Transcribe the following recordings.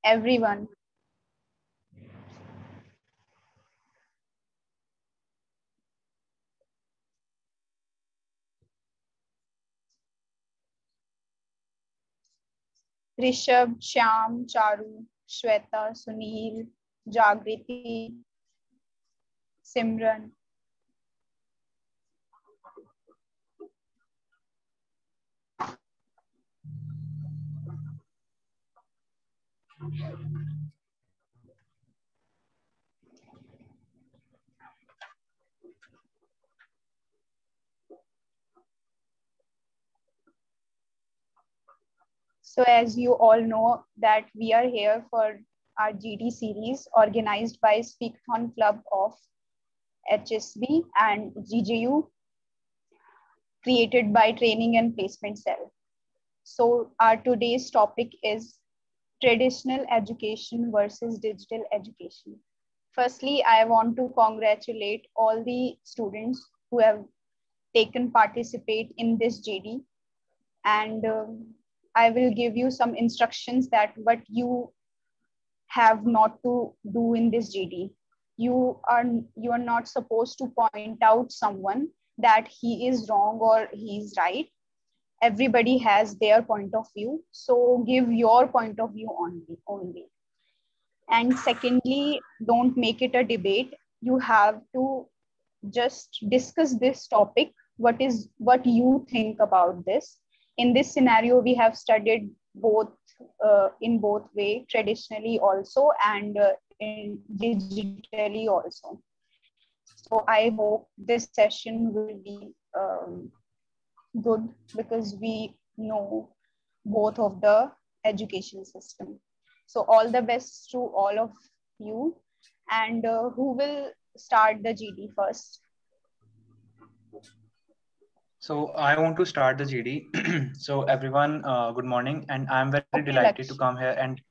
everyone. Rishabh, Shyam, Charu, Shweta, Sunil, Jagriti, Simran. So as you all know that we are here for our GD series organized by Speakathon Club of HSB and GJU, created by Training and Placement Cell. So our today's topic is traditional education versus digital education. Firstly, I want to congratulate all the students who have taken participate in this GD, and I will give you some instructions that what you have not to do in this GD. You are not supposed to point out someone that he is wrong or he is right. Everybody has their point of view, so give your point of view only. And secondly, don't make it a debate. You have to just discuss this topic. What you think about this? In this scenario, we have studied both in both way, traditionally also and in digitally also. So I hope this session will be good because we know both of the education system. So all the best to all of you. And who will start the GD first? So I want to start the GD. So everyone, good morning, and I'm very Okay, delighted to Lakshya. come here. And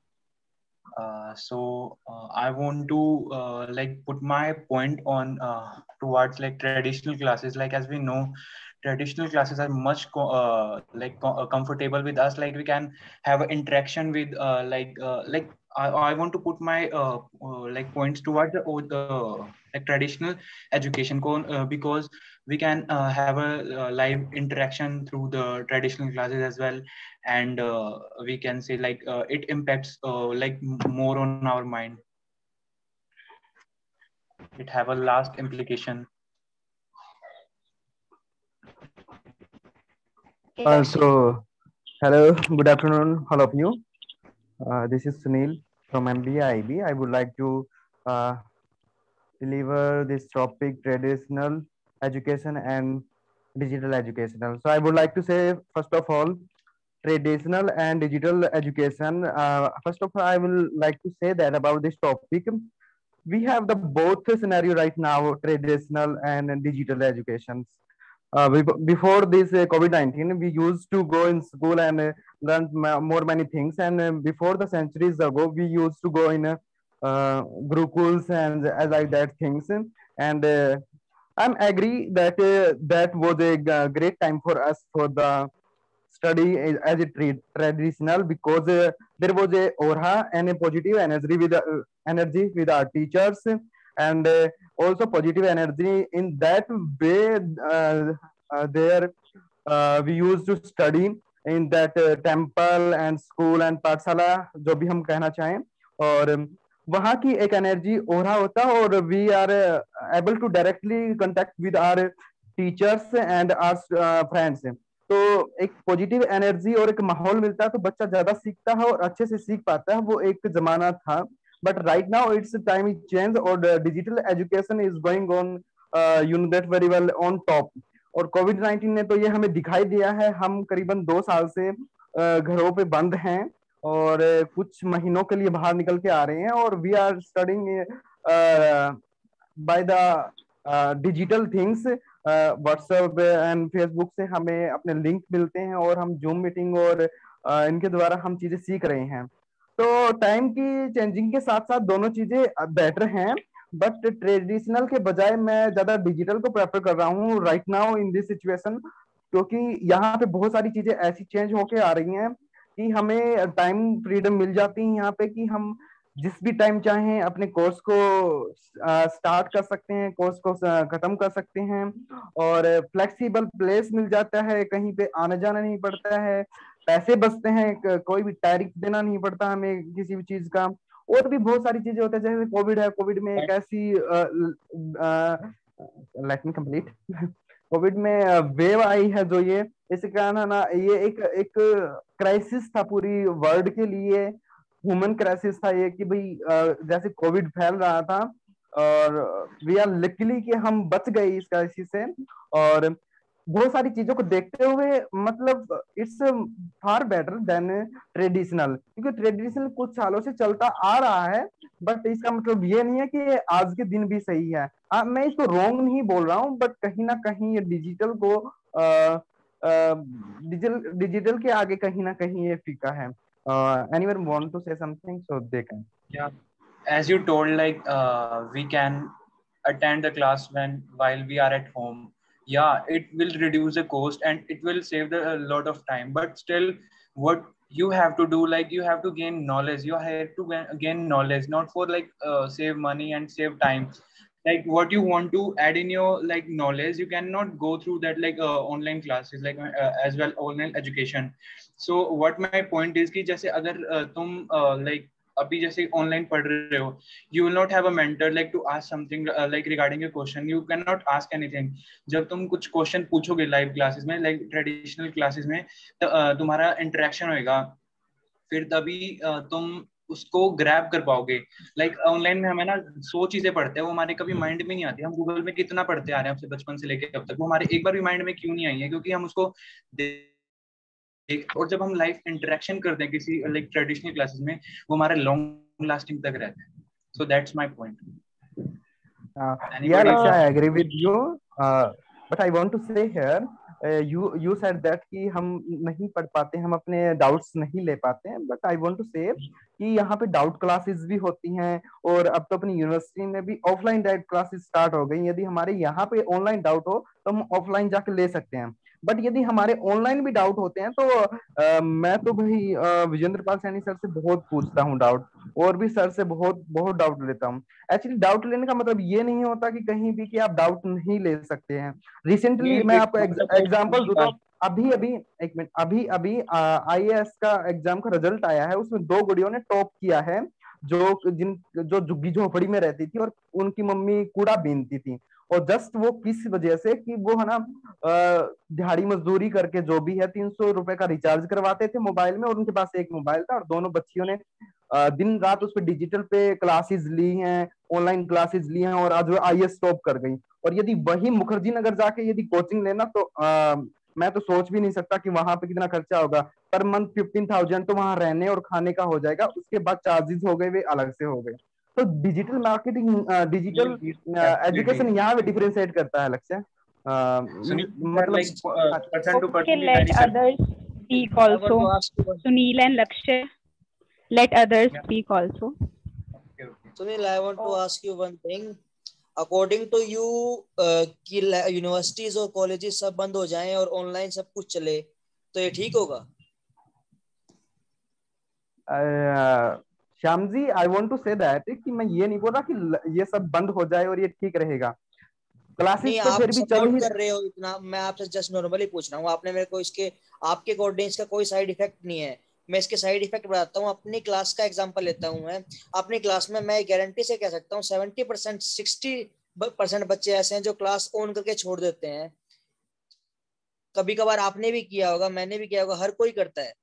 I want to put my point on towards like traditional classes. Like as we know, traditional classes are much comfortable with us. Like we can have an interaction with I want to put my like points towards the like traditional education because we can have a live interaction through the traditional classes as well, and we can say like it impacts more on our mind. It have a last implication. Okay, Lakshya. Hello, good afternoon, all of you. This is Sunil from MBA I would like to uh, deliver this topic traditional education and digital educational. So I would like to say, first of all, traditional and digital education. First of all, I will like to say that about this topic. We have the both scenario right now, traditional and digital educations. Before this COVID-19, we used to go in school and learn more many things. And before the centuries ago, we used to go in gurukuls and like that things. And I'm agree that that was a great time for us for the study as a traditional because there was a aura and a positive energy with our teachers and also positive energy in that way there we used to study in that temple and school and पाठशाला जो भी हम कहना चाहें और वहाँ की एक एनर्जी ओरा होता है और we are able to directly contact with our teachers and our friends. तो एक पॉजिटिव एनर्जी और एक माहौल मिलता है तो बच्चा ज्यादा सीखता है और अच्छे से सीख पाता है. वो एक जमाना था, but right now it's time is change और digital education is going on you know that very well on top. और कोविड 19 ने तो ये हमें दिखाई दिया है. हम करीबन 2 साल से घरों पे बंद हैं और कुछ महीनों के लिए बाहर निकल के आ रहे हैं और we are studying by the digital things. WhatsApp and Facebook से हमें अपने लिंक मिलते हैं और हम जूम मीटिंग और इनके द्वारा हम चीजें सीख रहे हैं. तो टाइम की चेंजिंग के साथ साथ दोनों चीजें बेटर हैं, बट ट्रेडिशनल के बजाय मैं ज्यादा डिजिटल को प्रेफर कर रहा हूँ right now in this situation, क्योंकि यहाँ पे बहुत सारी चीजें ऐसी चेंज होके आ रही हैं कि हमें टाइम फ्रीडम मिल जाती है यहाँ पे कि हम जिस भी टाइम चाहें अपने कोर्स को स्टार्ट कर सकते हैं, कोर्स को खत्म कर सकते हैं, और फ्लेक्सिबल प्लेस मिल जाता है, कहीं पे आना जाना नहीं पड़ता है, पैसे बचते हैं, कोई भी टैरिफ देना नहीं पड़ता हमें किसी भी चीज का। और भी बहुत सारी चीजें होती है, जैसे कोविड है, कोविड में एक ऐसी लेट मी कंप्लीट कोविड में वेव आई है जो ये, इसके कारण है ना, ये एक क्राइसिस था पूरी वर्ल्ड के लिए, ह्यूमन क्राइसिस था ये, कि भाई जैसे कोविड फैल रहा था, और वी आर लकीली कि हम बच गए इस क्राइसिस से। और बहुत सारी चीजों को देखते हुए मतलब it's far better than traditional, क्योंकि ट्रेडिशनल कुछ सालों से चलता आ रहा है, बट इसका मतलब ये नहीं है कि आज के दिन भी सही है। मैं इसको रॉन्ग नहीं बोल रहा हूँ, बट कहीं ना कहीं ये डिजिटल को डिजिटल के आगे कहीं ना कहीं ये फीका है। Anyone want to say something, so they can. Yeah, as you told, like we can attend the class when while we are at home. Yeah, it will reduce the cost and it will save a lot of time. But still, what you have to do, like you have to gain knowledge. You have to gain knowledge, not for like save money and save time. Like what you want to add in your like knowledge, you cannot go through that like online classes, like as well online education. So what my point is कि जैसे अगर तुम like अभी जैसे online पढ़ रहे हो, you will not have a mentor like to ask something like regarding your question, you can not ask anything. जब तुम कुछ क्वेश्चन पूछोगे लाइव क्लासेस में, लाइक ट्रेडिशनल क्लासेस में, तुम्हारा इंटरेक्शन होएगा, फिर तभी तुम उसको ग्रैब कर पाओगे। लाइक ऑनलाइन में हमें ना 100 चीजें पढ़ते हैं, वो हमारे कभी माइंड में नहीं आती। हम गूगल में कितना पढ़ते आ रहे हैं आपसे बचपन से लेकर अब तक, वो हमारे एक बार भी माइंड में क्यों नहीं आई है? क्योंकि हम उसको और जब हम लाइव इंटरेक्शन करते हैं किसी लाइक ट्रेडिशनल क्लासेस में, वो हमारे लॉन्ग लास्टिंग तक रहते हैं। So that's my point. Yeah, Laksha, I agree with you, but I want to say here, you said that कि हम नहीं पढ़ पाते, हम अपने डाउट्स नहीं ले पाते हैं, बट आई वांट टू से कि यहाँ पे डाउट क्लासेस भी होती हैं, और अब तो अपनी यूनिवर्सिटी में भी ऑफलाइन डाउट क्लासेस स्टार्ट हो गई। यदि हमारे यहाँ पे ऑनलाइन डाउट हो तो हम ऑफलाइन जाके ले सकते हैं, बट यदि हमारे ऑनलाइन भी डाउट होते हैं तो मैं तो भाई विजेंद्र पाल सैनी सर से बहुत पूछता हूँ डाउट, और भी सर से बहुत बहुत डाउट लेता हूँ। एक्चुअली डाउट लेने का मतलब ये नहीं होता कि कहीं भी कि आप डाउट नहीं ले सकते हैं। रिसेंटली मैं आपको एग्जांपल दूंगा, अभी अभी एक मिनट, अभी अभी IAS का एग्जाम का रिजल्ट आया है, उसमें 2 गुड़ियों ने टॉप किया है, जो झुग्गी झोपड़ी में रहती थी और उनकी मम्मी कूड़ा बीनती थी। और जस्ट वो किस वजह से कि वो है ना दिहाड़ी मजदूरी करके जो भी है 300 रुपए का रिचार्ज करवाते थे मोबाइल में, और उनके पास एक मोबाइल था, और दोनों बच्चियों ने दिन रात उस पर डिजिटल पे क्लासेस ली हैं, ऑनलाइन क्लासेस ली हैं, और आज वो IAS टॉप कर गई। और यदि वही मुखर्जी नगर जाके यदि कोचिंग लेना तो मैं तो सोच भी नहीं सकता कि वहां पे कितना खर्चा होगा। पर मंथ 15,000 तो वहां रहने और खाने का हो जाएगा, उसके बाद चार्जेस हो गए वे अलग से हो गए। तो डिजिटल मार्केटिंग, डिजिटल एजुकेशन यहाँ पे डिफरेंशिएट करता है लक्ष्य, मतलब person to person Okay, भी let vary करता है। others speak also. Sunil and Lakshay, let others speak also. Sunil, I want to ask you one thing. According to you, कि यूनिवर्सिटीज और कॉलेजेस सब बंद हो जाएं और ऑनलाइन सब कुछ चले, तो ये ठीक होगा? Shyam ji, I want to say that कि मैं ये नहीं बोल रहा कि ये सब बंद हो जाए और ये ठीक रहेगा। क्लासेस तो फिर भी चल ही कर रहे हो इतना, मैं आपसे जस्ट नॉर्मली पूछ रहा हूँ। आपने मेरे को इसके आपके अकॉर्डिंग इसका कोई साइड इफेक्ट नहीं है, मैं इसके साइड इफेक्ट बताता हूँ। अपनी क्लास का एग्जांपल लेता हूँ मैं। अपनी क्लास में मैं गारंटी से कह सकता हूँ 70% 60% बच्चे ऐसे हैं जो क्लास ऑन करके छोड़ देते हैं। कभी कभार आपने भी किया होगा, मैंने भी किया होगा, हर कोई करता है।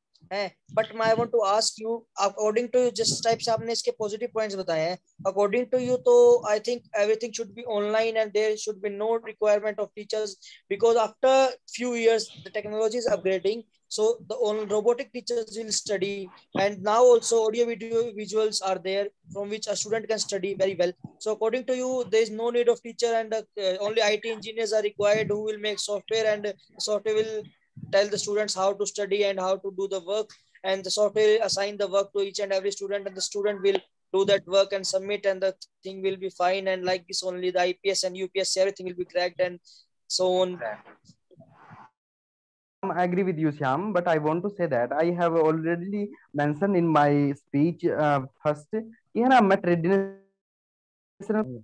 But I want to ask you, according to जिस टाइप से आपने इसके पॉजिटिव पॉइंट्स बताए हैं, अकॉर्डिंग टू यू तो I think everything should be online and there should be no requirement of teachers, because after few years the technology is upgrading, so the robotic teachers will study, and now also audio video visuals are there from which a student can study very well. So according to you, there is no need of teacher, and only IT engineers are required who will make software, and software will tell the students how to study and how to do the work, and the software will assign the work to each and every student, and the student will do that work and submit, and the thing will be fine. And like this only the IPS and UPS, everything will be cracked and so on. agree with you, Shyam, but I want to say that I have already mentioned in my speech first कि है ना, मैं traditional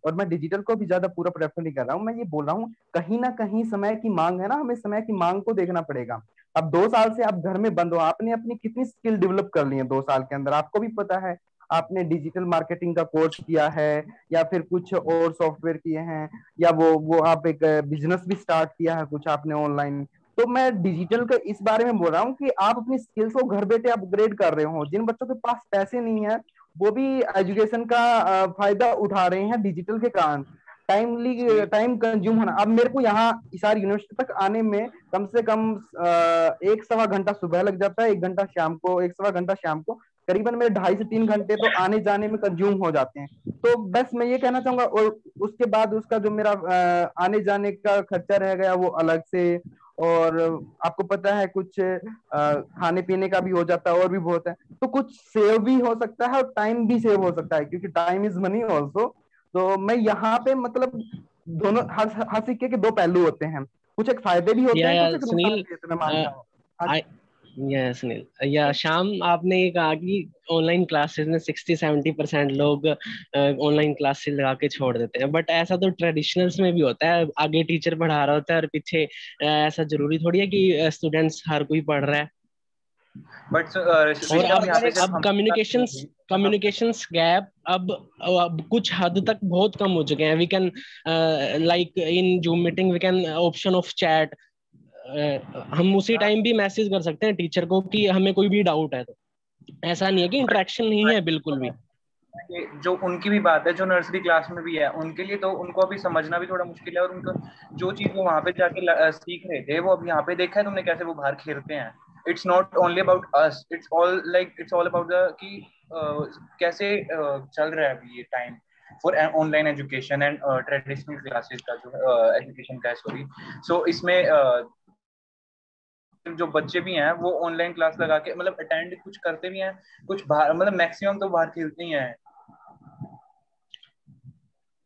और मैं digital को भी ज्यादा पूरा प्रेफर नहीं कर रहा हूँ। मैं ये बोल रहा हूँ कहीं ना कहीं समय की मांग है ना, हमें समय की मांग को देखना पड़ेगा। अब 2 साल से आप घर में बंद हो, आपने अपनी कितनी स्किल डेवलप कर ली है 2 साल के अंदर, आपको भी पता है। आपने डिजिटल मार्केटिंग का कोर्स किया है, या फिर कुछ और सॉफ्टवेयर किए हैं, या वो आप एक बिजनेस भी स्टार्ट किया है कुछ आपने ऑनलाइन। तो मैं डिजिटल का इस बारे में बोल रहा हूँ कि आप अपनी स्किल्स को घर बैठे अपग्रेड कर रहे हो। जिन बच्चों के पास पैसे नहीं है वो भी एजुकेशन का फायदा उठा रहे हैं डिजिटल के कारण। टाइम कंज्यूम होना, अब मेरे को यहाँ हिसार यूनिवर्सिटी तक आने में कम से कम 1-1.25 घंटा सुबह लग जाता है, 1 घंटा शाम को, 1-1.25 घंटा शाम को, करीबन मेरे 2.5 से 3 घंटे तो आने जाने में कंज्यूम हो जाते हैं। तो बस मैं ये कहना चाहूंगा, और उसके बाद उसका जो मेरा आने जाने का खर्चा रह गया वो अलग से, और आपको पता है कुछ खाने पीने का भी हो जाता है, और भी बहुत है। तो कुछ सेव भी हो सकता है और टाइम भी सेव हो सकता है, क्योंकि टाइम इज मनी ऑल्सो। तो मैं यहाँ पे मतलब दोनों, हर सिक्के के 2 पहलू होते हैं, कुछ एक फायदे भी होते हैं, कुछ एक नुकसान सुनील, भी होते हैं, मैं मानता हूँ। सुनील या शाम, आपने ये कहा कि ऑनलाइन क्लासेस में 60-70% लोग ऑनलाइन क्लासेस लगा के छोड़ देते हैं, बट ऐसा तो ट्रेडिशनल्स में भी होता है। आगे टीचर पढ़ा रहा होता है और पीछे ऐसा जरूरी थोड़ी है कि स्टूडेंट्स हर कोई पढ़ रहा है। बट और अब कम्युनिकेशंस गैप अब कुछ हद तक बहुत कम हो चुके हैं। We can like in Zoom meeting we can option of chat, हम उसी टाइम भी मैसेज कर सकते हैं टीचर को कि हमें कोई भी डाउट है। तो ऐसा नहीं है कि इंटरेक्शन नहीं है बिल्कुल भी। जो उनकी भी बात है, जो नर्सरी क्लास में भी है, उनके लिए तो उनको अभी समझना भी थोड़ा मुश्किल है, और उनको जो चीज वो वहां पे जाके सीख रहे थे वो अब यहाँ पे देखा है तुमने कैसे वो बाहर खेलते हैं। It's not only about us, it's all about the कि कैसे चल रहा है अभी ये time for online education and traditional classes का जो एजुकेशन का है, सॉरी। सो इसमें जो बच्चे भी हैं वो ऑनलाइन क्लास लगा के मतलब अटेंड कुछ करते भी हैं, कुछ बाहर, मतलब मैक्सिमम तो बाहर खेलते ही हैं।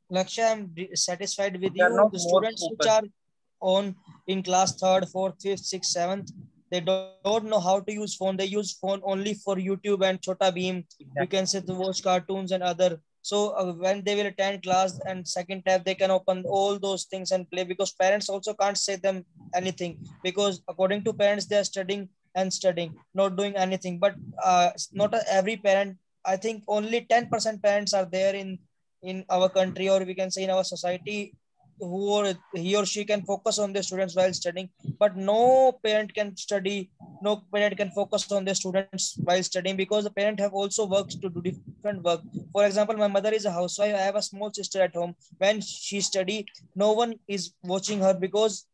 Lakshay, I'm satisfied with you. The students which are on in class 3rd, 4th, 5th, 6th, 7th, they don't know how to use phone. They use phone only for YouTube and Chota Beam. Exactly. You can say to watch cartoons and other. So when they will attend class and second tab, they can open all those things and play, because parents also can't say them anything, because according to parents, they are studying and studying, not doing anything. But not every parent, I think only 10% parents are there in our country, or we can say in our society, who or he or she can focus on their students while studying. But no parent can study, no parent can focus on their students while studying, because the parent have also works to do different work. For example, my mother is a housewife. I have a small sister at home. When she study, no one is watching her, because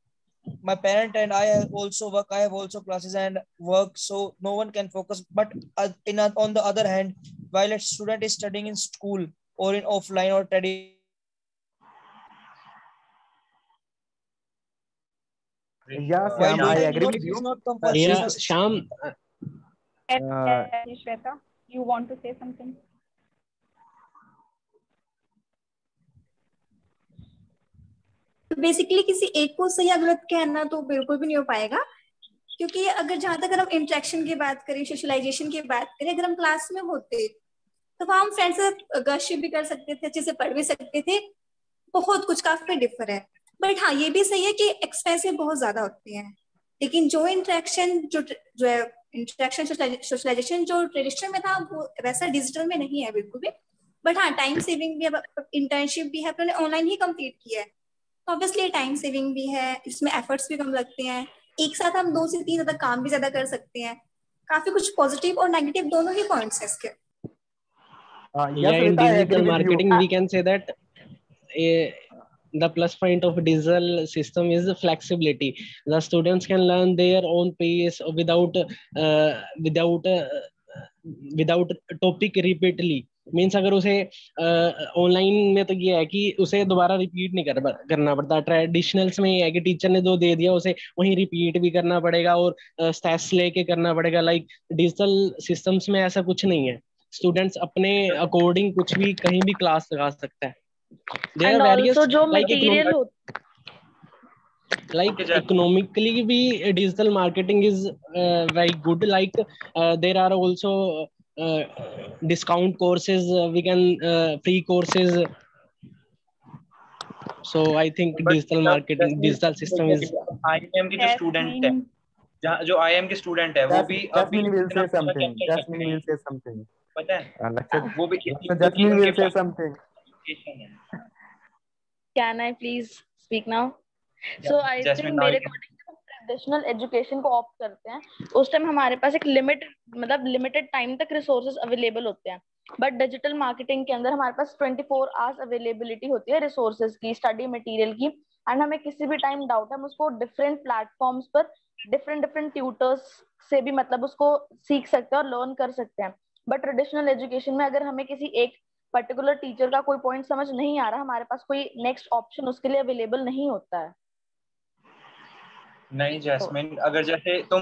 my parent and I also work. I have also classes and work, so no one can focus. But on the other hand, while a student is studying in school or in offline or traditional, Shyam, I agree with you. Shyam, Shweta, you want to say something? तो basically किसी एक को सही या गलत कहना तो बिल्कुल भी नहीं हो पाएगा, क्योंकि अगर जहां तक हम इंटरेक्शन की बात करें, सोशलाइजेशन की बात करें, अगर हम क्लास में होते तो वहाँ हम फ्रेंड्स से गपशप भी कर सकते थे, अच्छे से पढ़ भी सकते थे, बहुत कुछ काफी डिफर है। बट हाँ, ये भी सही है कि एक्सपेंसिव बहुत ज्यादा होते हैं, लेकिन जो इंटरेक्शन जो है इंटरेक्शन सोशलाइजेशन जो ट्रेडिशनल में था वो वैसा डिजिटल में नहीं है बिल्कुल भी। बट हाँ, टाइम सेविंग भी है, इंटर्नशिप भी है, अपने ऑनलाइन ही कंप्लीट किया है, तो ऑब्वियसली टाइम सेविंग भी है, इसमें एफर्ट्स भी कम लगते हैं, एक साथ हम 2 से 3 ज्यादा काम भी ज्यादा कर सकते हैं। काफी कुछ पॉजिटिव और नेगेटिव दोनों ही पॉइंट्स हैं इसके। Yeah, in digital marketing we can say that the plus point of digital system is flexibility. The students can learn their own pace without topic repeatedly. Means अगर उसे ऑनलाइन में तो ये है कि उसे दोबारा रिपीट नहीं करना पड़ता। ट्रेडिशनल्स में ये है कि टीचर ने जो दे दिया उसे वहीं रिपीट भी करना पड़ेगा और स्टेप्स लेके करना पड़ेगा। लाइक डिजिटल सिस्टम्स में ऐसा कुछ नहीं है, स्टूडेंट्स अपने अकॉर्डिंग कुछ भी कहीं भी क्लास लगा सकता है। And also जो material like Okay, Jasmine. economically we digital marketing is very good, like there are also discount courses, we can free courses, so I think But digital marketing, Jasmine, digital system is IIM की जो student है, जो IIM के student है, वो भी अभी Jasmine will इतना say पूरा something. कैप्चर करते Jasmine will हैं, say something. पता है, Lakshya, वो भी इतनी Jasmine उनके will say pass something. education है। Can I please speak now? So I Jasmine, think now मेरे you can- अकॉर्डिंग जब हम ट्रेडिशनल एजुकेशन को ऑप्ट करते हैं उस टाइम हमारे पास एक लिमिटेड टाइम तक रिसोर्सेज अवेलेबल होते हैं, बट डिजिटल मार्केटिंग के अंदर हमारे पास 24 आवर्स अवेलेबिलिटी होती है रिसोर्सेज की, स्टडी मटेरियल की, एंड हमें किसी भी टाइम डाउट है हम उसको डिफरेंट प्लेटफॉर्म्स पर डिफरेंट ट्यूटर्स से भी मतलब उसको सीख सकते हैं और लर्न कर सकते हैं। बट ट्रेडिशनल एजुकेशन में अगर हमें किसी एक पर्टिकुलर टीचर का कोई पॉइंट समझ नहीं आ रहा, हमारे पास कोई नेक्स्ट ऑप्शन उसके लिए अवेलेबल नहीं होता है। नहीं जैस्मिन, अगर जैसे तुम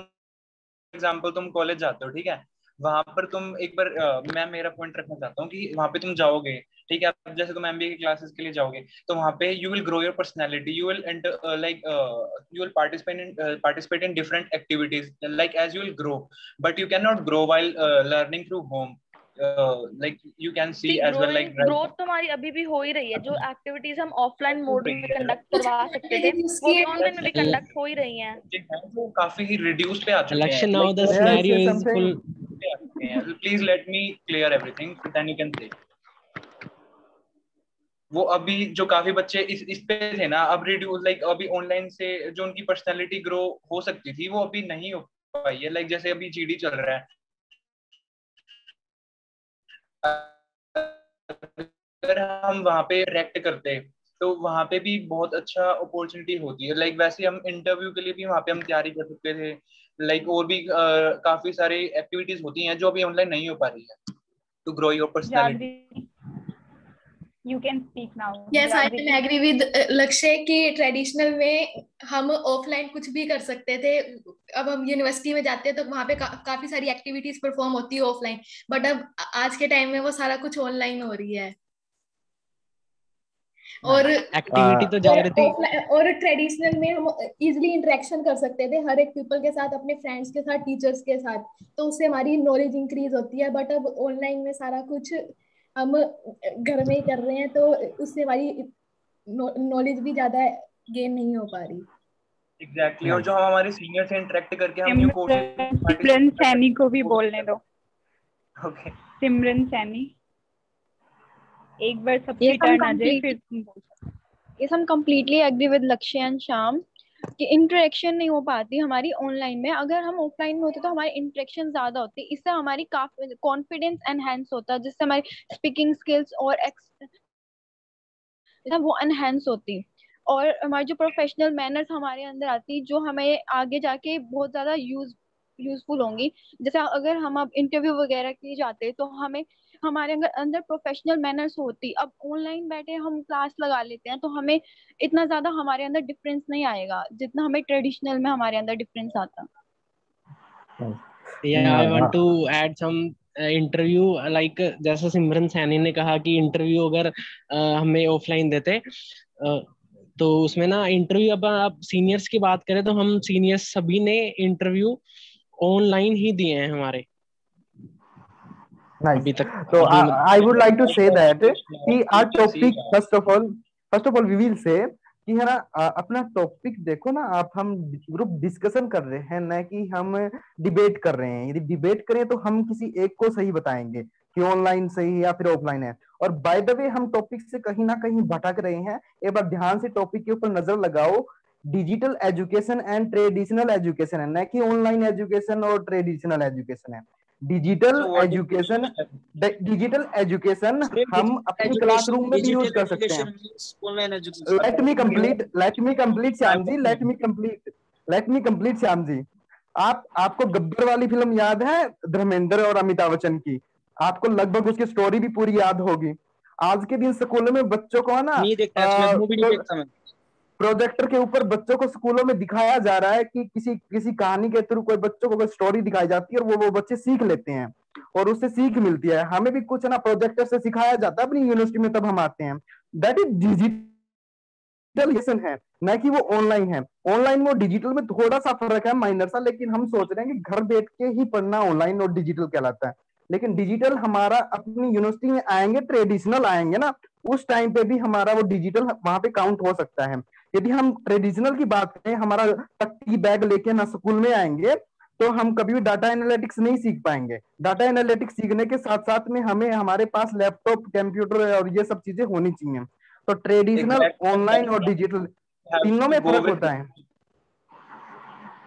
एग्जाम्पल तुम कॉलेज जाते हो, ठीक है, वहां पर तुम एक बार मैं मेरा पॉइंट रखना चाहता हूँ कि वहां पे तुम जाओगे, ठीक है, अब जैसे तुम एमबीए की क्लासेस के लिए जाओगे तो वहां पे you will grow your personality, you will like you will participate in different activities like as you will grow, but you can not grow while learning through home, like you can see as well like growth तो हमारी अभी भी हो ही रही है, जो activities हम offline mode में कंडक्ट करवा सकते थे वो भी ऑनलाइन में भी कंडक्ट हो ही रही हैं, वो काफी ही रिड्यूस पे आ चुके हैं। Election, now the scenario is full. Please let me clear everything, then you can say. वो अभी जो काफी बच्चे इस पे थे ना, अब रिड्यूस लाइक अभी ऑनलाइन से जो उनकी पर्सनालिटी ग्रो हो सकती थी वो अभी नहीं हो पाई है। लाइक जैसे अभी जीडी चल रहा है, अगर हम वहां पे रिएक्ट करते तो वहां पे भी बहुत अच्छा अपॉर्चुनिटी होती है। लाइक वैसे हम इंटरव्यू के लिए भी वहां पे हम तैयारी कर सकते थे, लाइक और भी काफी सारी एक्टिविटीज होती हैं जो अभी ऑनलाइन नहीं हो पा रही है to grow your personality. You can speak now. Yes, I can agree with लक्ष्य कि ट्रेडिशनल में हम ऑफलाइन कुछ भी कर सकते थे। अब हम यूनिवर्सिटी में जाते हैं तो वहाँ पे काफी सारी एक्टिविटीज परफॉर्म होती है ऑफलाइन, बट अब आज के टाइम में वो सारा कुछ ऑनलाइन हो रही है। और एक्टिविटी तो जाहिर थी, और ट्रेडिशनल में हम इजिली इंटरेक्शन कर सकते थे हर एक पीपल के साथ, अपने फ्रेंड्स के साथ, टीचर्स के साथ, तो उससे हमारी नॉलेज इंक्रीज होती है। बट अब ऑनलाइन में सारा कुछ हम घर में ही कर रहे हैं तो उससे हमारी नॉलेज भी ज्यादा गेन नहीं हो पा रही। एग्जैक्टली। और जो हम हमारे सीनियर से इंटरेक्ट करके हम न्यू कोर्सेज, सिमरन सैनी को भी बोलने दो। ओके सिमरन सैनी, एक बार सबकी टर्न आ जाए फिर तुम बोल सकते। Yes, हम completely agree with लक्ष्य एंड श्याम कि इंटरेक्शन नहीं हो पाती हमारी ऑनलाइन में। अगर हम ऑफलाइन में होते तो हमारी इंटरेक्शन ज्यादा होती, इससे हमारी काफी कॉन्फिडेंस एनहेंस होता, जिससे हमारी स्पीकिंग स्किल्स और वो एनहेंस होती, और हमारी जो प्रोफेशनल मैनर्स हमारे अंदर आती जो हमें आगे जाके बहुत ज्यादा यूजफुल होंगी। जैसे अगर हम अब इंटरव्यू वगैरह के लिए जाते तो हमें हमारे अंदर प्रोफेशनल मैनर्स होती। अब ऑनलाइन बैठे हम क्लास लगा लेते हैं तो हमें इतना ज्यादा हमारे अंदर डिफरेंस नहीं आएगा जितना हमें ट्रेडिशनल में हमारे अंदर डिफरेंस आता। I want to add some interview, like जैसे सिमरन सैनी ने कहा कि इंटरव्यू अगर हमें ऑफलाइन देते तो उसमें ना इंटरव्यू, अब आप सीनियर्स की बात करें तो हम सीनियर्स सभी ने इंटरव्यू ऑनलाइन ही दिए हैं हमारे अभी तक। So I would like to say that कि our topic first of all we will say कि है ना अपना टॉपिक देखो ना आप, हम ग्रुप डिस्कशन कर रहे हैं ना कि हम डिबेट कर रहे हैं। यदि डिबेट करें तो हम किसी एक को सही बताएंगे कि ऑनलाइन सही है या फिर ऑफलाइन है। और बाय द वे हम टॉपिक से कहीं ना कहीं भटक रहे हैं। एक बार ध्यान से टॉपिक के ऊपर नजर लगाओ, digital education and traditional education है, ना कि ऑनलाइन एजुकेशन और ट्रेडिशनल एजुकेशन है। डिजिटल एजुकेशन हम अपनी क्लासरूम में भी यूज कर सकते हैं। Let me complete Shyam ji. आपको गब्बर वाली फिल्म याद है, धर्मेंद्र और अमिताभ बच्चन की? आपको लगभग उसकी स्टोरी भी पूरी याद होगी। आज के दिन स्कूलों में बच्चों को है ना प्रोजेक्टर के ऊपर बच्चों को स्कूलों में दिखाया जा रहा है कि किसी कहानी के थ्रू कोई बच्चों को कोई स्टोरी दिखाई जाती है और वो बच्चे सीख लेते हैं और उससे सीख मिलती है। हमें भी कुछ ना प्रोजेक्टर से सिखाया जाता है अपनी यूनिवर्सिटी में, तब हम आते हैं। दैट इज डिजिटल डिजिटल है, न कि वो ऑनलाइन है। ऑनलाइन और डिजिटल में थोड़ा सा फर्क है, माइनर सा, लेकिन हम सोच रहे हैं कि घर बैठ के ही पढ़ना ऑनलाइन और डिजिटल कहलाता है। लेकिन डिजिटल हमारा अपनी यूनिवर्सिटी में आएंगे, ट्रेडिशनल आएंगे ना, उस टाइम पे भी हमारा वो डिजिटल वहां पे काउंट हो सकता है। यदि हम ट्रेडिशनल की बात करें, हमारा तख्ती बैग लेके ना स्कूल में आएंगे तो हम कभी भी डाटा एनालिटिक्स नहीं सीख पाएंगे। डाटा एनालिटिक्स सीखने के साथ साथ में हमें हमारे पास लैपटॉप, कंप्यूटर और ये सब चीजें होनी चाहिए। तो ट्रेडिशनल, ऑनलाइन और डिजिटल तीनों में फर्क होता है,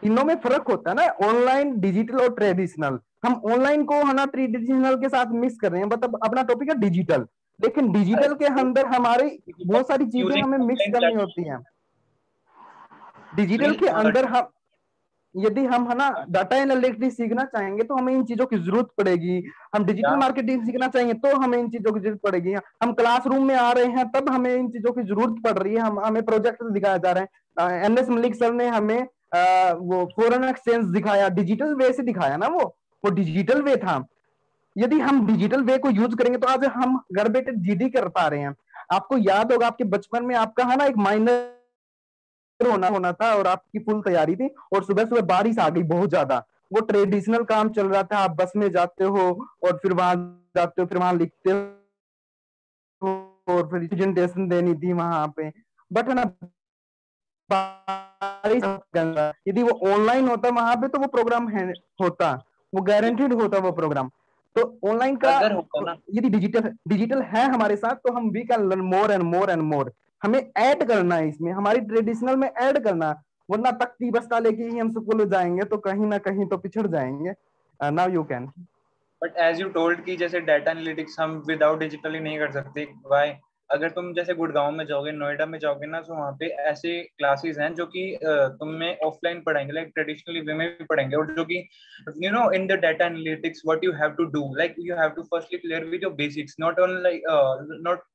तीनों में फर्क होता है ना, ऑनलाइन, डिजिटल और ट्रेडिशनल। हम ऑनलाइन को है ना ट्रेडिशनल के साथ मिक्स कर रहे हैं, मतलब अपना टॉपिक है डिजिटल, लेकिन डिजिटल के अंदर हमारी बहुत सारी चीजें हमें मिक्स करनी होती हैं। डिजिटल के अंदर हम, यदि हम है ना डाटा एनालिटिक्स सीखना चाहेंगे तो हमें इन चीजों की जरूरत पड़ेगी। हम डिजिटल मार्केटिंग सीखना चाहेंगे तो हमें इन चीजों की जरूरत पड़ेगी। हम क्लासरूम में आ रहे हैं तब हमें इन चीजों की जरूरत पड़ रही है। हमें प्रोजेक्ट दिखाया जा रहा है। एनएस मलिक सर ने हमें वो फॉरेन एक्सचेंज दिखाया, डिजिटल वे से दिखाया ना, वो डिजिटल वे था। यदि हम डिजिटल वे को यूज करेंगे तो आज हम घर बैठे जीडी कर पा रहे हैं। आपको याद होगा आपके बचपन में आपका है ना एक माइनर होना था और आपकी फुल तैयारी थी, और सुबह सुबह बारिश आ गई बहुत ज्यादा। वो ट्रेडिशनल काम चल रहा था, आप बस में जाते हो और फिर वहां जाते हो, फिर वहां लिखते हो और फिर प्रेजेंटेशन देनी थी वहां पे। बट है ना बारिश, यदि वो ऑनलाइन होता वहां पे तो वो प्रोग्राम होता, वो गारंटीड होता वो प्रोग्राम। तो ऑनलाइन का यदि डिजिटल है हमारे साथ तो हम we can learn more and more and more. हमें ऐड करना है इसमें, हमारी ट्रेडिशनल में ऐड करना, वरना तख्ती बस्ता लेके ही हम स्कूल जाएंगे तो कहीं ना कहीं तो पिछड़ जाएंगे। Now you can. But as you told कि जैसे डाटा एनालिटिक्स हम विदाउट डिजिटली नहीं कर सकते। व्हाई? अगर तुम जैसे गुड़गांव में जाओगे, नोएडा में जाओगे ना, तो वहाँ पे ऐसे क्लासेस हैं जो कि तुम्हें ऑफलाइन पढ़ाएंगे, लाइक ट्रेडिशनली वे में भी पढ़ाएंगे, और जो कि you know in the data analytics what you have to do, like you have to firstly clear with your basics, not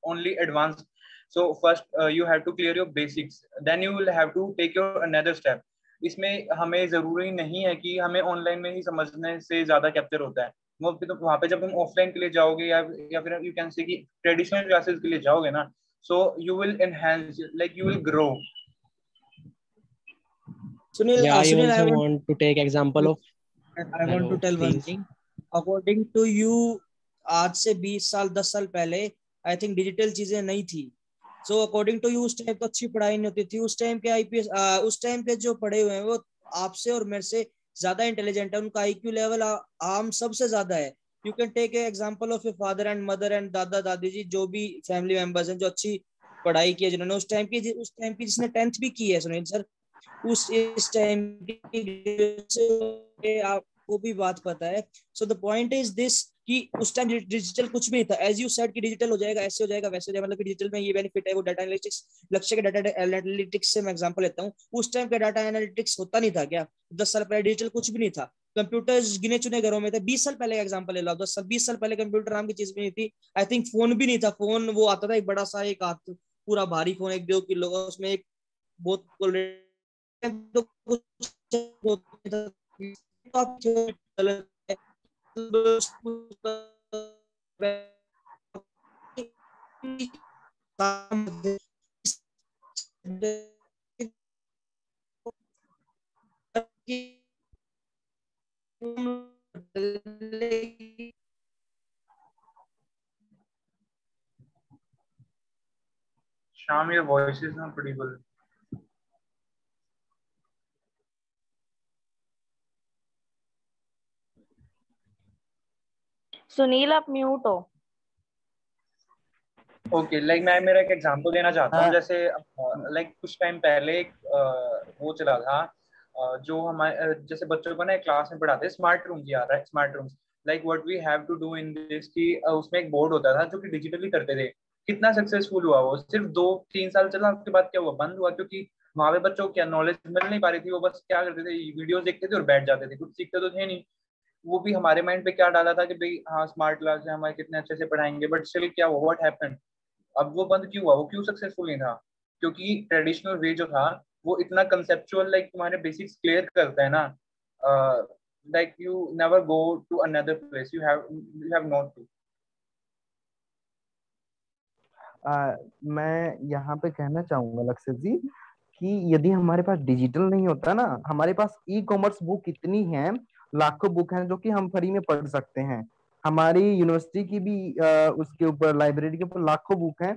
only advance. So first you have to clear your basics, then you will have to take your another step. इसमें हमें जरूरी नहीं है कि हमें online में ही समझने से ज्यादा कैप्चर होता है। वो तो वहाँ पे जब तुम ऑफलाइन के लिए जाओगे या फिर यू कैन से कि ट्रेडिशनल क्लासेस के लिए जाओगे ना, so you will enhance, like you will grow. Sunil, Yeah, I Sunil, also want to take example of. I want to tell one thing. According to you, आज से 20 साल 10 साल पहले आई थिंक डिजिटल चीजें नहीं थी। सो अकॉर्डिंग टू यू उस time तो अच्छी पढ़ाई नहीं होती थी। उस टाइम के आईपीएस, उस टाइम के जो पढ़े हुए हैं वो आपसे और मेरे से ज्यादा इंटेलिजेंट है, उनका आईक्यू लेवल आम सबसे ज्यादा है। You can take a example of your father and mother and dada dadi जी, जो भी फैमिली मेंबर्स हैं जो अच्छी पढ़ाई की है, जिन्होंने उस टाइम की जिसने 10th भी की है सुनील सर, इस टाइम की आपको भी बात पता है। So the point is this कि उस टाइम डिजिटल कुछ भी नहीं था। एज यू सेड कि डिजिटल हो जाएगा, ऐसे हो जाएगा, वैसे हो जाएगा, मतलब कि डिजिटल में ये बेनिफिट है, वो डाटा एनालिटिक्स, लक्ष्य के डाटा एनालिटिक्स से मैं एग्जांपल लेता हूँ। उस टाइम का डाटा एनालिटिक्स होता नहीं था क्या? 10 साल पहले डिजिटल कुछ भी नहीं था, कंप्यूटर्स गिने चुने घरों में थे। 20 साल पहले का एग्जांपल ले लो, 20 साल पहले कंप्यूटर नाम की चीज भी नहीं थी। आई थिंक फोन भी नहीं था। फोन वो आता था एक बड़ा सा, एक पूरा भारी फोन, 1-2 किलो का, उसमें एक बहुत तो Sham, your voice is not audible. Sunil आप म्यूट हो। ओके, लाइक मैं मेरा एक एग्जांपल देना चाहता हूँ। जैसे लाइक कुछ टाइम पहले वो चला था, जो हमारे जैसे बच्चों को ना क्लास में पढ़ाते हैं, स्मार्ट रूम की आ रहा है, smart rooms. Like what we have to do in this की उसमें एक बोर्ड होता था जो कि डिजिटली करते थे। कितना सक्सेसफुल हुआ वो? सिर्फ 2-3 साल चला, उसके बाद क्या हुआ? बंद हुआ, क्योंकि वहाँ पे बच्चों को क्या नॉलेज मिल नहीं पा रही थी। वो बस क्या करते थे, वीडियोस देखते थे और बैठ जाते थे, कुछ सीखते तो थे नहीं। वो भी हमारे माइंड पे क्या डाला था कि भाई हाँ स्मार्ट क्लास है, हमारे कितने अच्छे से पढ़ाएंगे, बट स्टिल क्या हुआ, व्हाट हैपेंड? अब वो बंद क्यों हुआ? वो क्यों सक्सेसफुल नहीं था? क्योंकि ट्रेडिशनल वे जो था वो इतना कंसेप्चुअल, लाइक तुम्हारे बेसिक्स क्लियर करता है ना, like you never go to another place, you have not to. मैं यहाँ पे कहना चाहूंगा लक्ष्य जी कि यदि हमारे पास डिजिटल नहीं होता ना, हमारे पास ई कॉमर्स बुक इतनी है, लाखों बुक हैं जो कि हम फ्री में पढ़ सकते हैं। हमारी यूनिवर्सिटी की भी उसके ऊपर, लाइब्रेरी के ऊपर लाखों बुक हैं,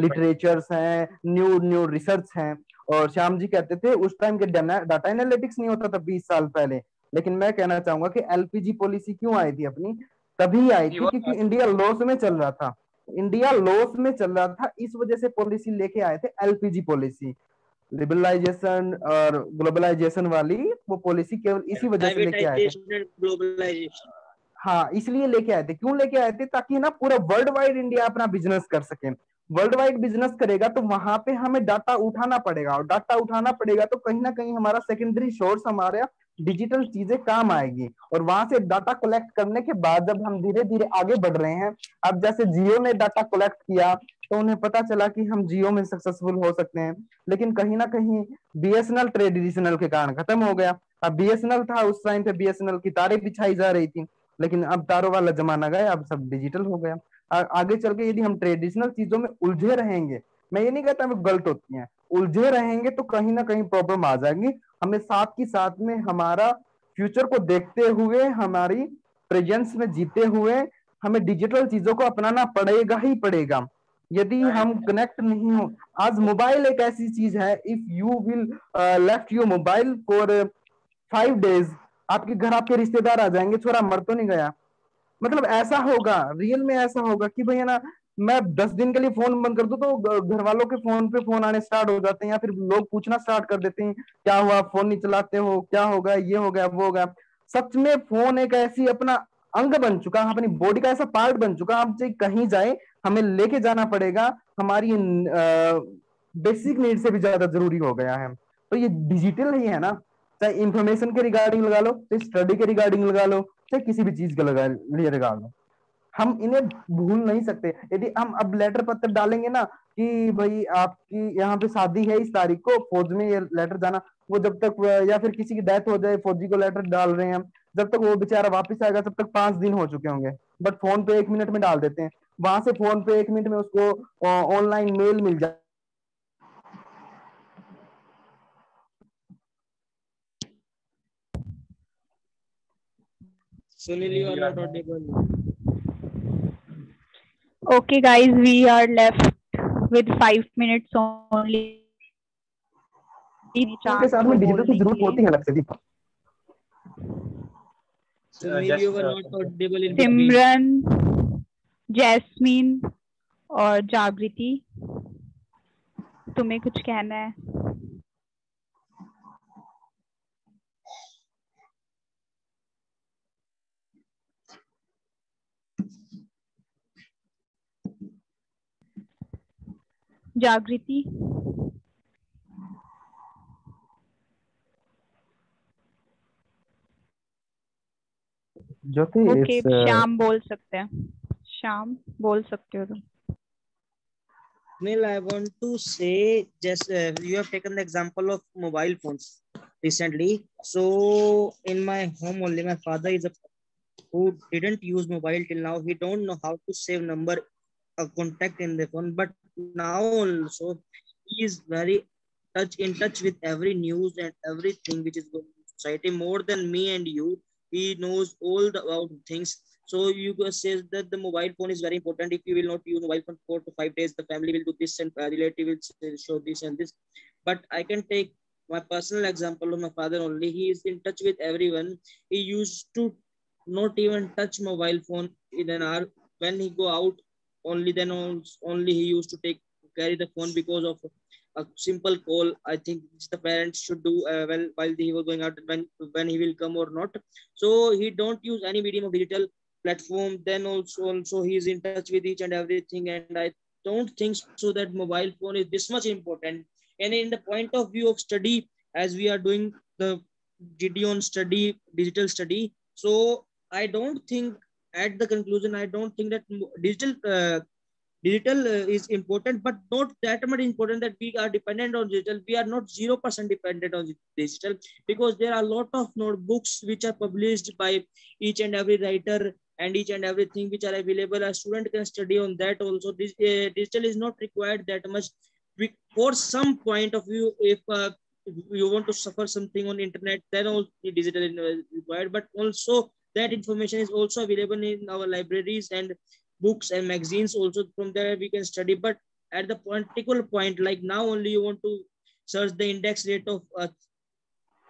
लिटरेचर्स हैं, न्यू न्यू रिसर्च हैं। और श्याम जी कहते थे उस टाइम के डाटा एनालिटिक्स नहीं होता था 20 साल पहले, लेकिन मैं कहना चाहूंगा कि एलपीजी पॉलिसी क्यों आई थी अपनी, तभी आई थी क्योंकि इंडिया लॉस में चल रहा था। इंडिया लॉस में चल रहा था, इस वजह से पॉलिसी लेके आए थे एलपीजी पॉलिसी, लिबरलाइजेशन और ग्लोबलाइजेशन वाली। वो पॉलिसी केवल इसी वजह से लेके आए थे। हाँ, इसलिए लेके आए थे। क्यों लेके आए थे? ताकि ना पूरा वर्ल्ड वाइड इंडिया अपना बिजनेस कर सके। वर्ल्ड वाइड बिजनेस करेगा तो वहां पे हमें डाटा उठाना पड़ेगा, और डाटा उठाना पड़ेगा तो कहीं ना कहीं हमारा सेकेंडरी सोर्स हमारा डिजिटल चीजें काम आएगी। और वहां से डाटा कलेक्ट करने के बाद जब हम धीरे धीरे आगे बढ़ रहे हैं, अब जैसे जियो ने डाटा कलेक्ट किया तो उन्हें पता चला कि हम जियो में सक्सेसफुल हो सकते हैं, लेकिन कहीं ना कहीं बीएसएनएल ट्रेडिशनल के कारण खत्म हो गया। अब बीएसएनएल था उस टाइम पे, बीएसएनएल की तारें बिछाई जा रही थी, लेकिन अब तारों वाला जमाना गया, अब सब डिजिटल हो गया। आगे चल के यदि हम ट्रेडिशनल चीजों में उलझे रहेंगे, मैं ये नहीं कहता वो गलत होती हैं, उलझे रहेंगे तो कहीं ना कहीं प्रॉब्लम आ जाएगी। हमें साथ की साथ में हमारा फ्यूचर को देखते हुए, हमारी प्रेजेंस में जीते हुए हमें डिजिटल चीजों को अपनाना पड़ेगा ही पड़ेगा। यदि हम कनेक्ट नहीं हो, आज मोबाइल एक ऐसी चीज है, if you will left your mobile for 5 days, आपके घर आपके रिश्तेदार आ जाएंगे, छोरा मर तो नहीं गया। मतलब ऐसा होगा, रियल में ऐसा होगा कि भैया ना, मैं 10 दिन के लिए फोन बंद कर दूं तो घर वालों के फोन पे फोन आने स्टार्ट हो जाते हैं, या फिर लोग पूछना स्टार्ट कर देते हैं क्या हुआ, फोन नहीं चलाते हो, क्या हो गया, ये हो गया, वो हो गया। सच में फोन एक ऐसी अपना अंग बन चुका, अपनी बॉडी का ऐसा पार्ट बन चुका, आप चाहे कहीं जाए हमें लेके जाना पड़ेगा, हमारी बेसिक नीड से भी ज्यादा जरूरी हो गया है। तो ये डिजिटल ही है ना, चाहे इंफॉर्मेशन के रिगार्डिंग लगा लो, चाहे स्टडी के रिगार्डिंग लगा लो, चाहे किसी भी चीज के लिए लगा लो, हम इन्हें भूल नहीं सकते। यदि हम अब लेटर पत्र डालेंगे ना कि भाई आपकी यहाँ पे शादी है इस तारीख को, फौज में ये लेटर जाना, वो जब तक, या फिर किसी की डेथ हो जाए, फौजी को लेटर डाल रहे हैं हम, जब तक वो बेचारा वापस आएगा तब तक 5 दिन हो चुके होंगे। बट फोन पे 1 मिनट में डाल देते हैं, वहां से फोन पे 1 मिनट में उसको ऑनलाइन मेल मिल जाए। Sunil, you are not audible. Okay, guys, we are left with 5 minutes only. के साथ में डिजिटल की जरूरत होती है लक्ष्य जी। Sunil, you were not audible in Simran, jasmine और जागृति, तुम्हें कुछ कहना है? जागृति, ज्योति, ओके, श्याम बोल सकते हैं, श्याम बोल सकते हो तुम। Sunil, I want to say, just you have taken the example of mobile phones recently. So in my home only, my father is a who didn't use mobile till now. He don't know how to save number, a contact in the phone. But now also, he is very in touch with every news and everything which is going on in society more than me and you. He knows all about things. So you can say that the mobile phone is very important. If you will not use mobile phone 4 to 5 days, the family will do this and relative will show this and this. But I can take my personal example of my father only. He is in touch with everyone. He used to not even touch mobile phone in an hour. When he go out, only then only he used to carry the phone because of a simple call. I think the parents should do while he was going out, when he will come or not. So he don't use any medium of digital platform. Then also he is in touch with each and everything. And I don't think so that mobile phone is this much important. And in the point of view of study, as we are doing the Gideon study, digital study, so I don't think, at the conclusion, I don't think that digital is important, but not that much important that we are dependent on digital. We are not 0% dependent on digital, because there are a lot of notebooks which are published by each and every writer, and each and everything which are available, a student can study on that also. This digital is not required that much. For some point of view, if you want to suffer something on internet, then also digital is required, but also that information is also available in our libraries and books and magazines also. From there we can study. But at the particular point, like now only you want to search the index rate of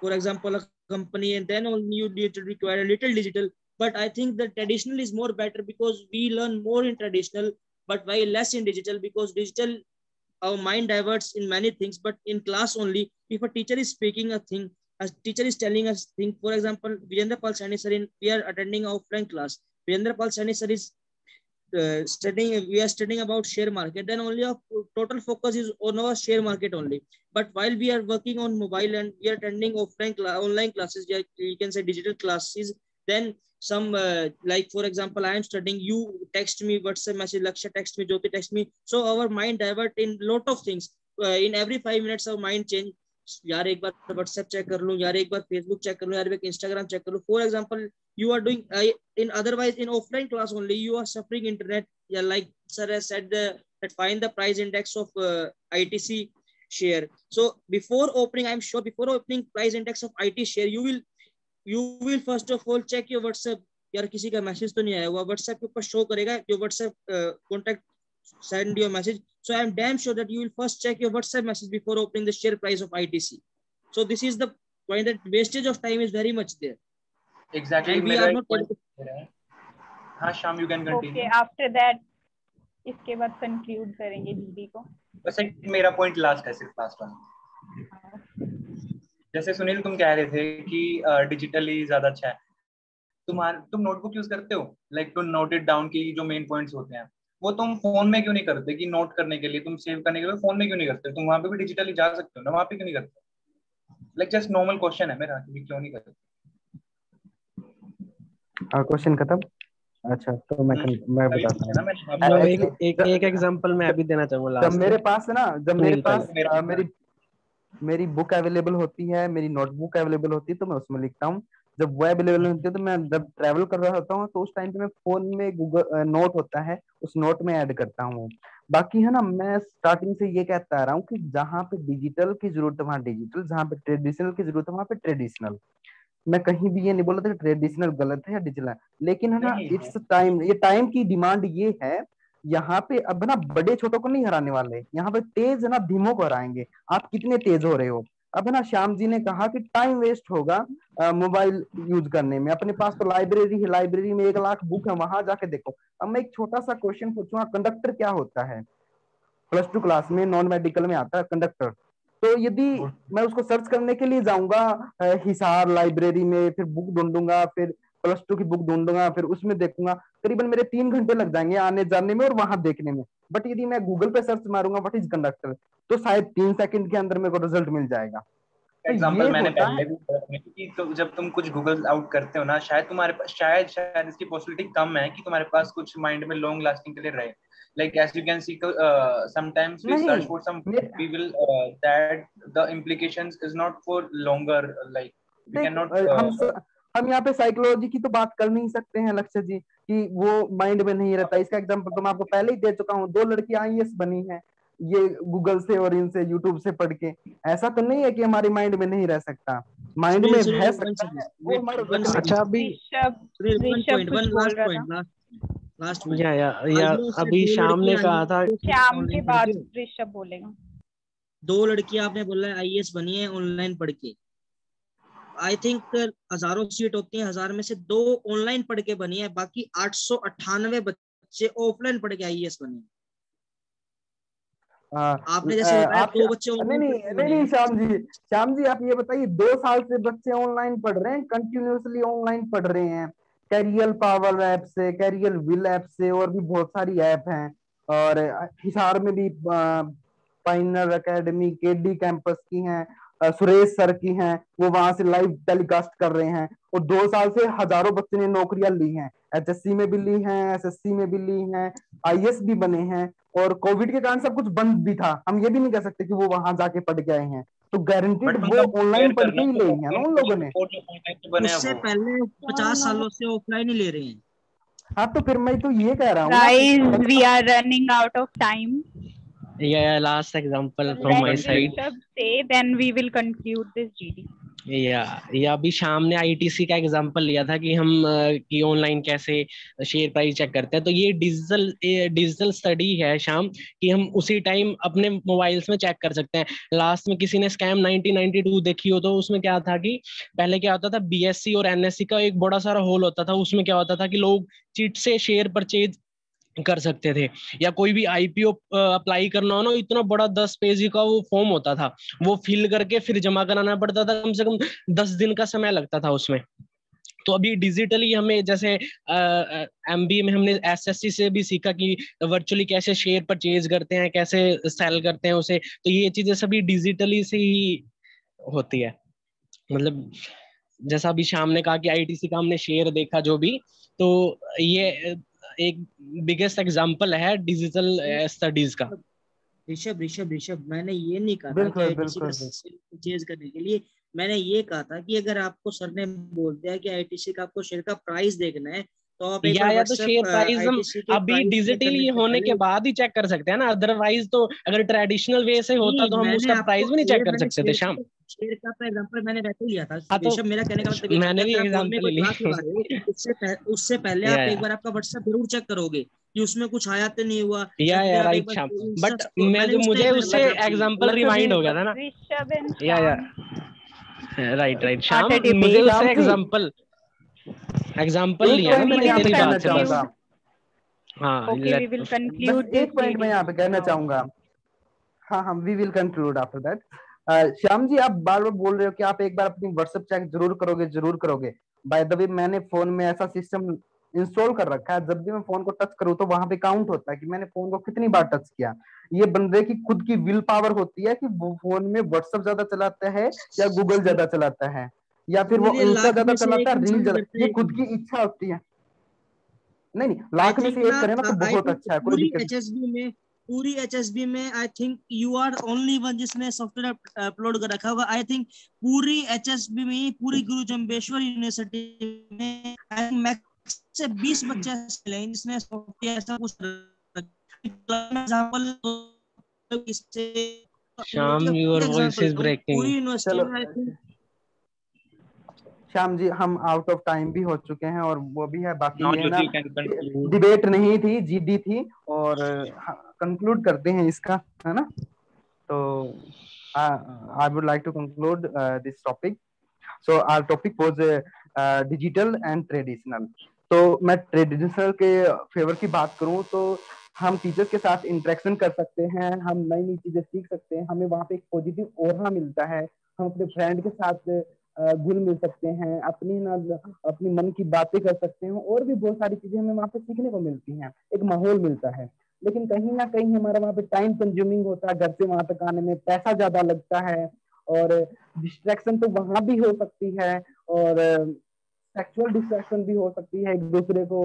for example a company, and then only you need to require a little digital. But I think the traditional is more better, because we learn more in traditional but very less in digital, because digital our mind diverts in many things. But in class only, if a teacher is speaking a thing, a teacher is telling us thing, for example Virendra Pal Saini sir, we are attending offline class, Virendra Pal Saini sir is we are studying about share market, then only our total focus is on our share market only. But while we are working on mobile and we are attending online classes, you can say digital classes, then some like for example I am studying, you text me WhatsApp message, Lakshya text me, Jyoti text me, so our mind divert in lot of things. In every 5 minutes our mind change, यार एक बार WhatsApp check कर लूं, यार एक बार Facebook check कर लूं, यार एक Instagram चेक कर लूं. For example, you are doing in otherwise in offline class only you are suffering internet. Yeah, like sir has said that find the price index of ITC share. So before opening, I'm sure before opening price index of IT share, you will first of all check your WhatsApp. यार किसी का message तो नहीं आया हुआ, WhatsApp के ऊपर show करेगा your WhatsApp contact send your message. So I'm damn sure that you will first check your WhatsApp message before opening the share price of ITC. So this is the point, that wastage of time is very much there. Exactly. And we are not. हाँ Sham, you can continue. Okay, after that इसके बाद conclude करेंगे दीदी को. बस एक मेरा point last है, सिर्फ last one. जैसे सुनील तुम कह रहे थे कि डिजिटली ज्यादा अच्छा है, तुम नोटबुक यूज करते हो, like to note it down की जो मेन पॉइंट्स होते हैं, वो तुम फोन में क्यों नहीं करते कि नोट करने के लिए, तुम सेव करने के लिए फोन में क्यों नहीं करते? तुम वहां पे भी डिजिटली जा सकते हो ना, वहां पे क्यों नहीं करते? लाइक जस्ट नॉर्मल क्वेश्चन है मेरा कि क्यों नहीं करते? क्वेश्चन खत्म? अच्छा तो मैं बताता हूं. एक एग्जांपल मैं अभी देना चाहूंगा. जब मेरे पास है ना, जब मेरे पास मेरी बुक अवेलेबल होती है, मेरी नोटबुक अवेलेबल होती है, तो मैं उसमें लिखता हूँ. जब वो अवेलेबल होती है तो मैं जब ट्रैवल कर रहा होता हूँ तो उस टाइम पे मैं फोन में गूगल नोट होता है, उस नोट में ऐड करता हूँ. बाकी है ना, मैं स्टार्टिंग से ये कहता आ रहा हूँ कि जहाँ पे डिजिटल की जरूरत है वहाँ डिजिटल, जहाँ पे ट्रेडिशनल की जरूरत है वहाँ पे ट्रेडिशनल. मैं कहीं भी ये नहीं बोला था कि ट्रेडिशनल गलत है या डिजिटल है, लेकिन है ना इट्स टाइम, ये टाइम की डिमांड ये है. यहाँ पे अब ना बड़े छोटों को नहीं हराने वाले, यहाँ पे तेज है ना धीमों को हराएंगे. आप कितने तेज हो रहे हो? अब है ना श्याम जी ने कहा कि टाइम वेस्ट होगा मोबाइल यूज करने में. अपने पास तो लाइब्रेरी है, लाइब्रेरी में 1 लाख बुक है, वहां जाके देखो. अब मैं एक छोटा सा क्वेश्चन पूछूंगा, कंडक्टर क्या होता है? +2 क्लास में नॉन मेडिकल में आता है कंडक्टर. तो यदि मैं उसको सर्च करने के लिए जाऊंगा हिसार लाइब्रेरी में, फिर बुक ढूंढूंगा, फिर +2 की बुक ढूंढूंगा, फिर उसमें देखूंगा, करीबन मेरे 3 घंटे लग जाएंगे आने जाने में और वहां देखने में. बट यदि मैं गूगल पे सर्च मारूंगा व्हाट इज कंडक्टर, तो शायद 3 सेकंड के अंदर मेरे को रिजल्ट मिल जाएगा. एग्जांपल मैंने पहले भी कि तो जब तुम कुछ गूगल आउट करते हो ना, शायद तुम्हारे पास शायद इसकी पॉसिबिलिटी कम है कि तुम्हारे पास कुछ माइंड में लॉन्ग लास्टिंग के लिए रहे. Like as you can see, sometimes we search for some we will that the implications is not for longer, like we cannot हम यहाँ पे साइकोलॉजी की तो बात कर नहीं सकते हैं लक्ष्य जी कि वो माइंड में नहीं रहता. इसका एग्जांपल तो मैं आपको पहले ही दे चुका हूँ. 2 लड़कियां IAS बनी हैं ये गूगल से और इनसे यूट्यूब से पढ़ के. ऐसा तो नहीं है कि हमारे माइंड में नहीं रह सकता, माइंड में रह सकता है. अच्छा अभी लास्ट या अभी शाम ने कहा था, शाम के बाद ऋषभ बोलेगा. 2 लड़कियां आपने बोला है IAS बनी है ऑनलाइन पढ़ के. आई थिंक हजारों सीट होती हैं, 1000 में से 2 ऑनलाइन पढ़ के बनी है, बाकी 898 बच्चे ऑफलाइन पढ़ के IAS बने हैं. आपने जैसे बताया 2 बच्चे नहीं श्याम जी आप ये बताइए, 2 साल से बच्चे ऑनलाइन पढ़ रहे हैं, कंटिन्यूअसली ऑनलाइन पढ़ रहे हैं. कैरियर पावर ऐप से, कैरियर विल ऐप से, और भी बहुत सारी ऐप हैं. और हिसार में भी पाइनर एकेडमी, केडी कैंपस की हैं, सुरेश सर की हैं, वो वहां से लाइव टेलीकास्ट कर रहे हैं. और 2 साल से हजारों बच्चे ने नौकरियां ली हैं, HSC में भी ली हैं, SSC में भी ली हैं, IAS भी बने हैं. और कोविड के कारण सब कुछ बंद भी था, हम ये भी नहीं कह सकते कि वो वहां जाके पढ़ के आए हैं. तो गारंटीड वो ऑनलाइन पढ़ के ही ले हैं ना उन लोगों ने. उससे पहले 50 सालों से ऑफलाइन ही ले रहे हैं. हाँ तो फिर मैं तो ये कह रहा हूँ Guys, we are running out of time. Yeah, last example from my Let side. Rishabh say, then we will conclude this GD. या अभी शाम ने आईटीसी का एग्जांपल लिया था कि हम कि ऑनलाइन कैसे शेयर प्राइस चेक करते हैं, तो ये डिजिटल स्टडी है शाम कि हम उसी टाइम अपने मोबाइल्स में चेक कर सकते हैं। लास्ट में किसी ने स्कैम 1992 देखी हो तो उसमें क्या था कि पहले क्या होता था, बीएससी और एनएससी का एक बड़ा सारा होल होता था, उसमें क्या होता था कि लोग चिट से शेयर परचेज कर सकते थे, या कोई भी आईपीओ अप्लाई करना हो ना, इतना बड़ा 10 पेज का वो फॉर्म होता था, वो फिल करके फिर जमा कराना पड़ता था, कम से कम 10 दिन का समय लगता था उसमें। तो अभी डिजिटली हमें जैसे एमबीए में हमने एसएससी से भी सीखा कि वर्चुअली कैसे शेयर परचेज करते हैं, कैसे सेल करते हैं उसे, तो ये चीजें सभी डिजिटली से ही होती है। मतलब जैसा अभी शाम ने कहा कि आईटीसी का हमने शेयर देखा जो भी, तो ये एक बिगेस्ट एग्जांपल है डिजिटल स्टडीज का। ऋषभ मैंने ये नहीं कहा था कि आईटीसी का शेयर परचेज करने के लिए, मैंने ये कहा था कि अगर आपको सर ने बोल दिया कि आईटीसी का आपको शेयर का प्राइस देखना है तो आप एक बार तो शेयर प्राइस हम अभी डिजिटली होने के बाद ही चेक कर सकते हैं ना, अदरवाइज तो अगर ट्रेडिशनल वे से होता तो हम उसका प्राइस भी नहीं चेक कर सकते थे शाम। शेयर का तो एग्जांपल मैंने वैसे लिया था। तो मेरा कहने का मतलब मैंने भी एग्जांपल लिया, उससे पहले आप एक बार आपका व्हाट्सएप जरूर चेक करोगे कि उसमें कुछ आया तो नहीं हुआ। या राइट शाम, बट मुझे उससे एग्जांपल रिमाइंड हो गया था ना। या राइट शाम, मुझे उससे एग्जांपल लिया ना मैंने तेरी बात से बस। हाँ okay, we will conclude this. एक पॉइंट मैं यहाँ पे कहना चाहूंगा। हाँ we will conclude after that. Shyam ji, आप बार बार बोल रहे हो कि आप एक बार अपनी व्हाट्सएप चेक जरूर करोगे। बाय द वे, मैंने फोन में ऐसा सिस्टम इंस्टॉल कर रखा है, जब भी मैं फोन को टच करूँ तो वहां पे काउंट होता है कि मैंने फोन को कितनी बार टच किया। ये बंदे की खुद की विल पावर होती है कि वो फोन में व्हाट्सएप ज्यादा चलाता है या गूगल ज्यादा चलाता है या फिर वो इंस्टा ज्यादा चलाता है, रील ज्यादा, ये खुद की इच्छा होती है। नहीं, लाख में से एक करें ना तो बहुत अच्छा है, कोई दिक्कत। पूरी एचएसबी में I think you are only one जिसने सॉफ्टवेयर अपलोड कर रखा होगा। आई थिंक पूरी एचएसबी में, पूरी गुरु जम्बेश्वर यूनिवर्सिटी में आई थिंक मैक्स से 20 बच्चे मिले जिसने सॉफ्टवेयर ऐसा कुछ एग्जांपल। शाम, योर वॉइस इज ब्रेकिंग। पूरी यूनिवर्सिटी में आई थिंक श्याम जी, हम आउट ऑफ टाइम भी हो चुके हैं और वो भी है, बाकी ये ना डिबेट नहीं थी, जीडी थी, और कंक्लूड करते हैं इसका, है ना। तो I would like to conclude this topic. So our topic was digital and traditional. तो मैं ट्रेडिशनल के फेवर की बात करूं तो हम टीचर्स के साथ इंटरेक्शन कर सकते हैं, हम नई नई चीजें सीख सकते हैं, हमें वहाँ पे एक पॉजिटिव ऑरा मिलता है, हम अपने फ्रेंड के साथ घुल मिल सकते हैं, अपनी मन की बातें कर सकते हैं, और भी बहुत सारी चीजें हमें वहाँ पे सीखने को मिलती हैं, एक माहौल मिलता है। लेकिन कहीं ना कहीं हमारा वहाँ पे टाइम कंज्यूमिंग होता है, घर से वहां तक आने में पैसा ज्यादा लगता है, और डिस्ट्रैक्शन तो वहां भी हो सकती है, और सेक्सुअल डिस्ट्रैक्शन भी हो सकती है एक दूसरे को,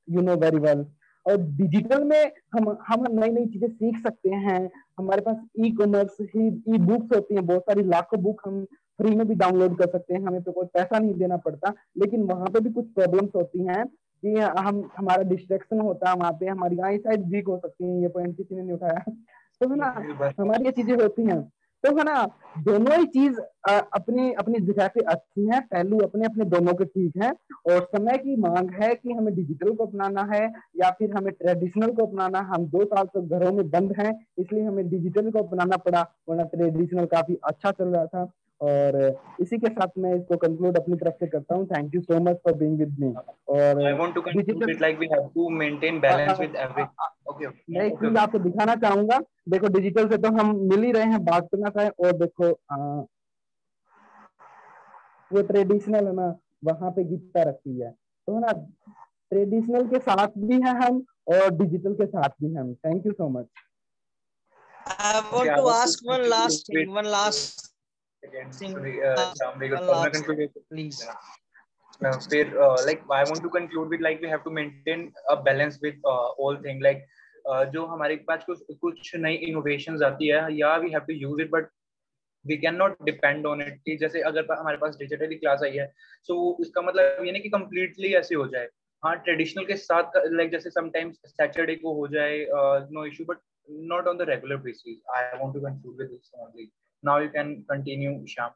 यू नो वेरी वेल। और डिजिटल में हम नई नई चीजें सीख सकते हैं, हमारे पास ई कॉमर्स ही ई बुक्स होती हैं, बहुत सारी लाखों बुक हम फ्री में भी डाउनलोड कर सकते हैं, हमें तो कोई पैसा नहीं देना पड़ता। लेकिन वहां पे भी कुछ प्रॉब्लम्स होती हैं कि हमारा डिस्ट्रैक्शन होता है, वहां पे हमारी आई साइड वीक हो सकती है, ये पॉइंट किसी ने नहीं उठाया, तो है ना, हमारी ये चीजें होती हैं। तो है ना, दोनों ही चीज अपनी अपनी जगह पे अच्छी हैं, पहलू अपने अपने दोनों के ठीक हैं, और समय की मांग है कि हमें डिजिटल को अपनाना है या फिर हमें ट्रेडिशनल को अपनाना। हम 2 साल तक घरों में बंद हैं, इसलिए हमें डिजिटल को अपनाना पड़ा, वरना ट्रेडिशनल काफी अच्छा चल रहा था। और इसी के साथ मैं इसको कंक्लूड अपनी तरफ से करता हूँ। Thank you so much for being with me. और I want to conclude it like we have to maintain balance with every. मैं एक चीज आपको दिखाना चाहूंगा, देखो डिजिटल से तो हम मिल ही रहे हैं, बात करना था, और देखो वो ट्रेडिशनल है ना, वहां पे गिफ्ट रखी है, तो ना ट्रेडिशनल के साथ भी हैं हम और डिजिटल के साथ भी हम। Thank you so much. I want to ask one last thing. Please. Like I want to conclude with like we have to maintain a balance with all thing, like जो हमारे पास कुछ नई इनोवेशंस आती है, या we have to use it but we cannot depend on it। कि जैसे अगर हमारे पास डिजिटली क्लास आई है, so इसका मतलब ये नहीं कि completely ऐसे हो जाए, हाँ ट्रेडिशनल के साथ लाइक जैसे समटाइम्स सैटरडे को हो जाए no issue, but not on the regular basis. I want to conclude with this only. Now you can continue, Shyam.